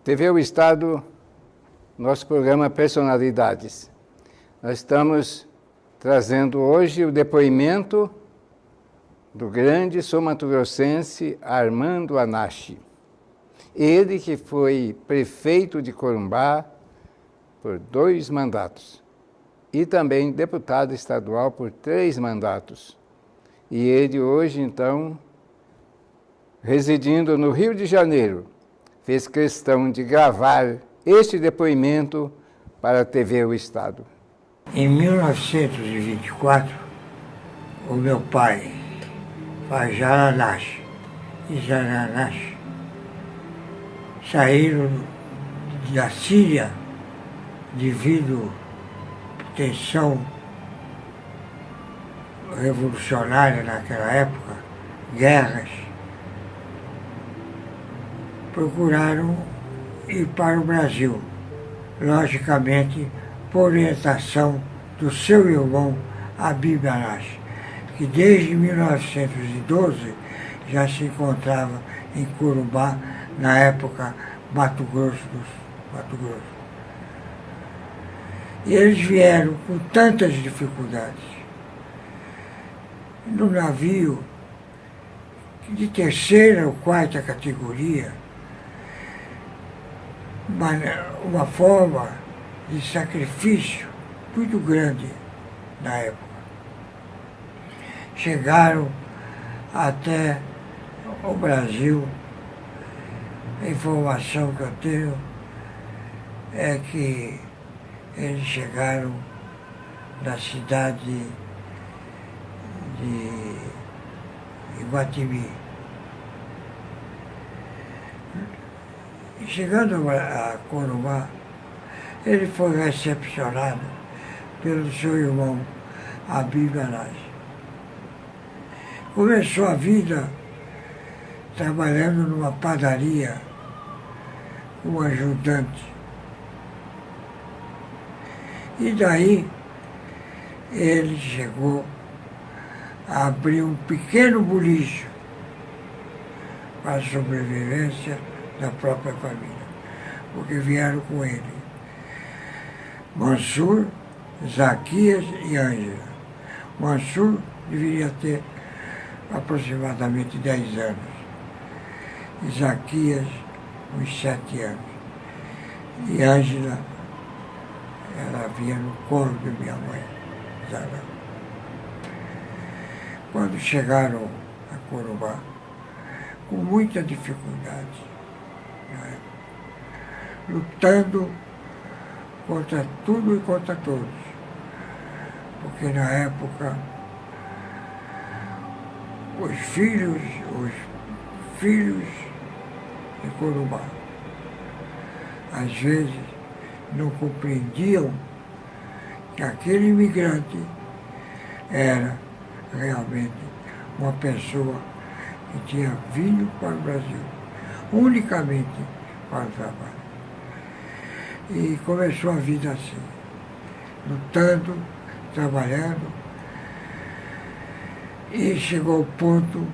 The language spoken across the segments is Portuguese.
TV O Estado, nosso programa Personalidades. Nós estamos trazendo hoje o depoimento do grande sul-mato-grossense Armando Anache. Ele que foi prefeito de Corumbá por 2 mandatos e também deputado estadual por 3 mandatos. E ele hoje, então, residindo no Rio de Janeiro, fez questão de gravar este depoimento para a TV O Estado. Em 1924, o meu pai, Fajara Anache e Jana Anache, saíram da Síria devido à tensão revolucionária naquela época, guerras, procuraram ir para o Brasil, logicamente por orientação do seu irmão Habib Anache, que desde 1912 já se encontrava em Corumbá, na época Mato Grosso. E eles vieram com tantas dificuldades. No navio de 3ª ou 4ª categoria, uma forma de sacrifício muito grande na época. Chegaram até o Brasil. A informação que eu tenho é que eles chegaram na cidade de Iguatimi. Chegando a Corumbá, ele foi recepcionado pelo seu irmão Habib Anache. Começou a vida trabalhando numa padaria como ajudante. E daí ele chegou a abrir um pequeno boliche para a sobrevivência da própria família, porque vieram com ele Mansur, Zaquias e Ângela. Mansur deveria ter aproximadamente 10 anos, e Zaquias uns 7 anos. E Ângela, ela vinha no colo de minha mãe, Zara. Quando chegaram a Corumbá, com muita dificuldade, né, lutando contra tudo e contra todos, porque na época os filhos de Corumbá, às vezes, não compreendiam que aquele imigrante era realmente uma pessoa que tinha vindo para o Brasil unicamente para o trabalho. E começou a vida assim, lutando, trabalhando, e chegou ao ponto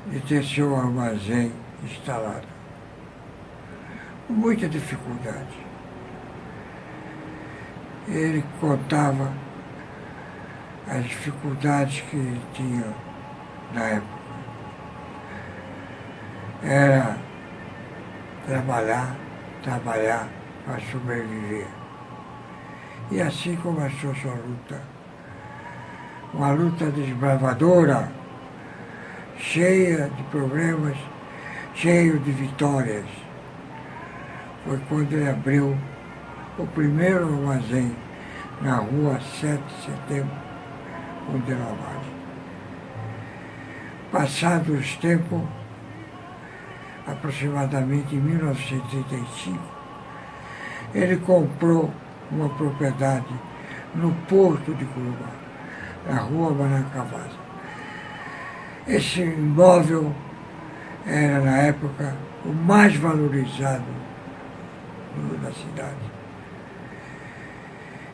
de ter seu armazém instalado. Com muita dificuldade. Ele contava as dificuldades que ele tinha na época. Era trabalhar para sobreviver. E assim começou sua luta. Uma luta desbravadora, cheia de problemas, cheia de vitórias. Foi quando ele abriu o primeiro armazém na rua 7 de Setembro, Condelavagem. Passados os tempos, aproximadamente em 1935, ele comprou uma propriedade no porto de Corumbá, na rua Manacavaza. Esse imóvel era, na época, o mais valorizado da cidade.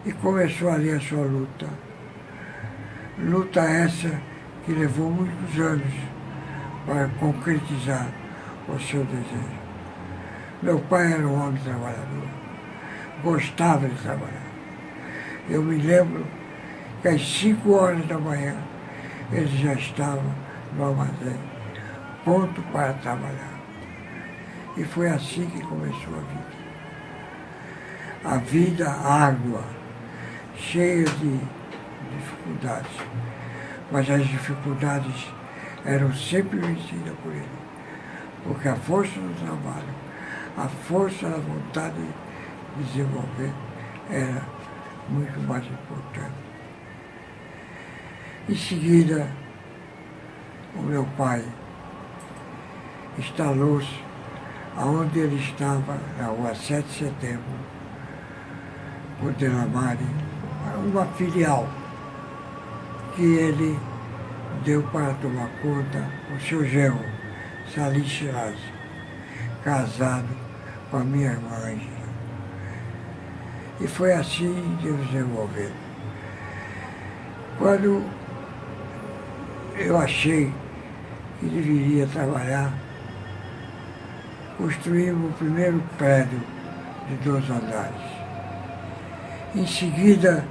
E começou ali a sua luta. Luta essa que levou muitos anos para concretizar o seu desejo. Meu pai era um homem trabalhador, gostava de trabalhar. Eu me lembro que às 5 horas da manhã ele já estava no armazém, pronto para trabalhar. E foi assim que começou a vida. A vida árdua, cheia de dificuldades. Mas as dificuldades eram sempre vencidas por ele. Porque a força do trabalho, a força da vontade de desenvolver era muito mais importante. Em seguida, o meu pai instalou-se aonde ele estava, na rua 7 de setembro, com Delamare, uma filial que ele deu para tomar conta o seu genro, Salim Shiraz, casado com a minha irmã Angela. E foi assim que eu desenvolvi. Quando eu achei que deveria trabalhar, construímos o primeiro prédio de 2 andares. Em seguida,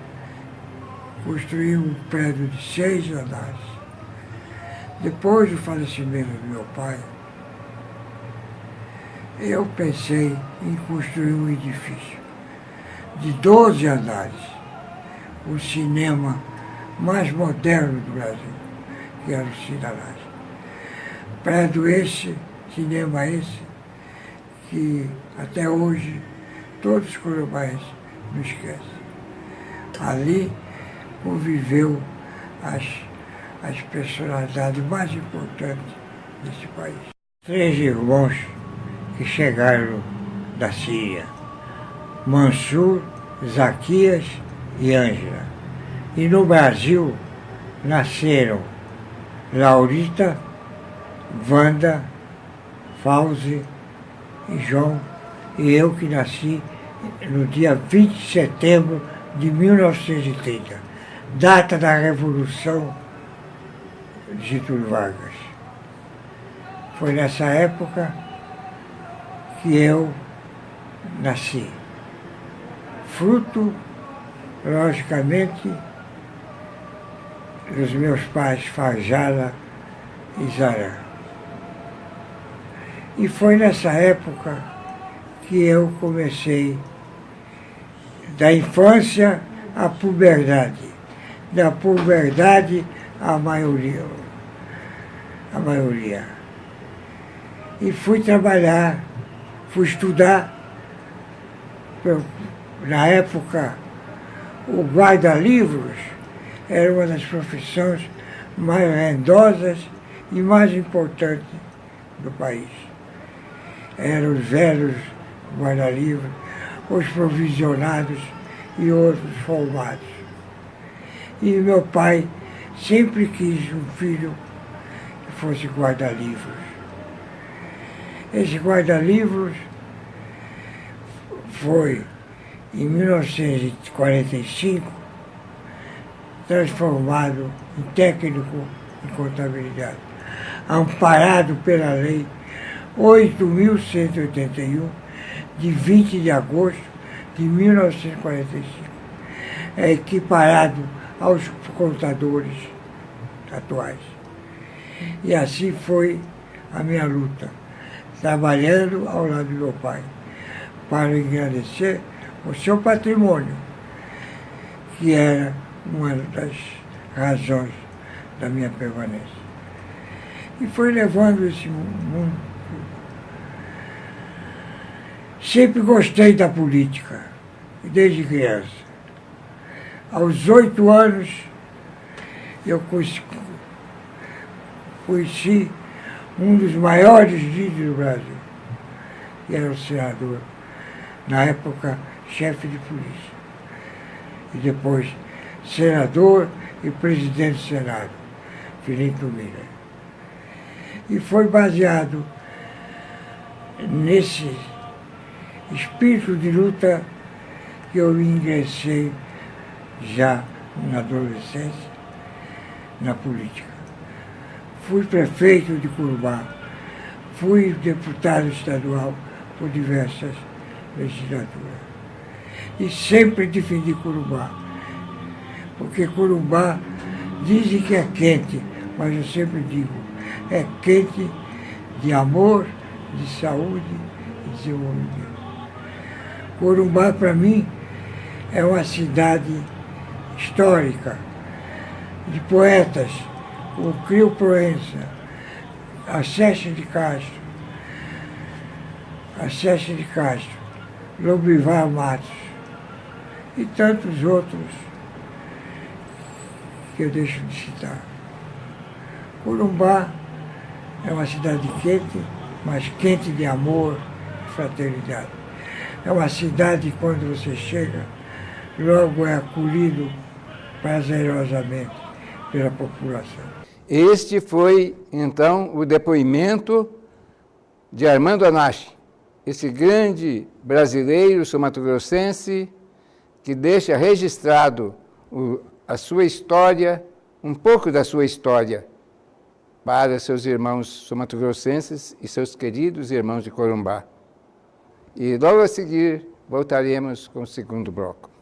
construímos um prédio de 6 andares. Depois do falecimento do meu pai, eu pensei em construir um edifício de 12 andares, o cinema mais moderno do Brasil, que era o Cinalás. Prédio esse, cinema esse, que até hoje todos os corubais não esquecem. Ali conviveu as personalidades mais importantes desse país. 3 irmãos que chegaram da Síria: Mansur, Zaquias e Ângela. E no Brasil nasceram Laurita, Wanda, Fauzi e João, e eu que nasci no dia 20 de setembro de 1930, data da Revolução de Getúlio Vargas. Foi nessa época que eu nasci. Fruto, logicamente, dos meus pais Fajala e Zará. E foi nessa época que eu comecei da infância à puberdade, da puberdade à maioria. E fui trabalhar, fui estudar. Na época, o guarda-livros era uma das profissões mais rendosas e mais importantes do país. Eram os velhos guarda-livros, os provisionados e outros formados. E meu pai sempre quis um filho que fosse guarda-livros. Esse guarda-livros foi, em 1945, transformado em técnico em contabilidade, amparado pela Lei 8.181, de 20 de agosto de 1945, é equiparado aos contadores atuais. E assim foi a minha luta, trabalhando ao lado do meu pai, para engrandecer o seu patrimônio, que era uma das razões da minha permanência. E foi levando esse mundo. Sempre gostei da política, desde criança. Aos 8 anos, eu conheci um dos maiores líderes do Brasil, que era o senador, na época, chefe de polícia. E depois, senador e presidente do Senado, Felipe Miller. E foi baseado nesse espírito de luta que eu ingressei já na adolescência, na política. Fui prefeito de Curumbá, fui deputado estadual por diversas legislaturas. E sempre defendi Corumbá, porque Corumbá dizem que é quente, mas eu sempre digo, é quente de amor, de saúde e desenvolvimento. Corumbá, para mim, é uma cidade histórica, de poetas, o Crio Proença, Acécio de Castro, Lobrival Matos e tantos outros que eu deixo de citar. Corumbá é uma cidade quente, mas quente de amor e fraternidade. É uma cidade que, quando você chega, logo é acolhido prazerosamente pela população. Este foi, então, o depoimento de Armando Anache, esse grande brasileiro sul-mato-grossense que deixa registrado a sua história, um pouco da sua história, para seus irmãos sul-mato-grossenses e seus queridos irmãos de Corumbá. E logo a seguir voltaremos com o segundo bloco.